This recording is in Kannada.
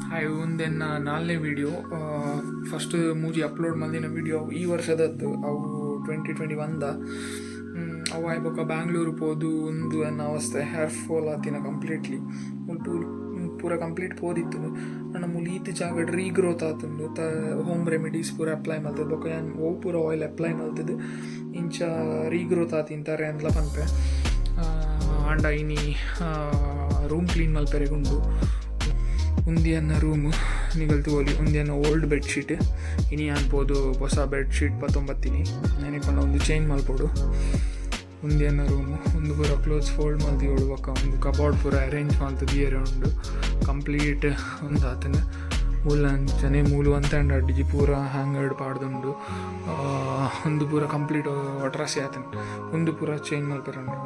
ಹಾಯ್ ಒಂದೇನ ನಾಲ್ನೇ ವೀಡಿಯೋ ಫಸ್ಟ್ ಮೂಜಿ ಅಪ್ಲೋಡ್ ಮಾಡಿನ ವೀಡಿಯೋ ಈ ವರ್ಷದದ್ದು ಅವು 2021 ಅವು ಆಯ್ಬೊಕ್ಕ ಬ್ಯಾಂಗ್ಳೂರು ಪೋದು ಒಂದು ಅನ್ನೋ ಅವಸ್ಥೆ ಹೇರ್ ಫಾಲ್ ಆತಿನ ಕಂಪ್ಲೀಟ್ಲಿ ಉಂಟು ಪೂರ ಕಂಪ್ಲೀಟ್ ಪೋದಿತ್ತು ನನ್ನ ಮೂಲ ಈತ ಜಾಗಡ್ ರೀಗ್ರೋತ್ ಆತಂದು ಹೋಮ್ ರೆಮಿಡೀಸ್ ಪೂರ ಅಪ್ಲೈ ಮಾಡ್ತದೆ ಬೊಕ್ಕ ಏನು ಓ ಪೂರ ಆಯಿಲ್ ಅಪ್ಲೈ ಮಾಡ್ತದೆ ಇಂಚ ರೀಗ್ರೋತ್ ಆತಿಂತಾರೆ ಅಂದ್ಲ ಪನ್ಪೆ ಆಂಡ ಇನಿ ರೂಮ್ ಕ್ಲೀನ್ ಮಲ್ಪೆರೆಗುಂಡು ಉಂದಿಯನ್ನ ರೂಮು ನಿಗಲ್ತು ಹೋಲಿ ಉಂದಿಯನ್ನ ಓಲ್ಡ್ ಬೆಡ್ಶೀಟ್ ಇನಿ ಅನ್ಬೋದು ಹೊಸ ಬೆಡ್ಶೀಟ್ ಪತ್ತೊಂಬತ್ತಿನಿ ನೆನಪಂಡ ಒಂದು ಚೇಂಜ್ ಮಲ್ಪೋಡು ಉಂದಿಯನ್ನ ರೂಮು ಒಂದು ಪೂರ ಕ್ಲೋತ್ಸ್ ಫೋಲ್ಡ್ ಮಲ್ತಿ ಹೊಡುವಕ್ಕ ಒಂದು ಕಬೋರ್ಡ್ ಪೂರ ಅರೇಂಜ್ ಮಾಡ್ತು ದಿಯರೆ ಉಂಡು ಕಂಪ್ಲೀಟ್ ಒಂದು ಆತನ ಮೂಲಂಚನೆ ಮೂಲು ಅಂತಂಡ ಅಡ್ಡಿಜಿ ಪೂರ ಹ್ಯಾಂಗರ್ಡ್ ಪಾಡ್ದುಂಡು ಒಂದು ಪೂರ ಕಂಪ್ಲೀಟ್ ಒಟ್ರಾಸಿ ಆತನ ಒಂದು ಪೂರ ಚೇಂಜ್ ಮಲ್ಪೆರಂಡು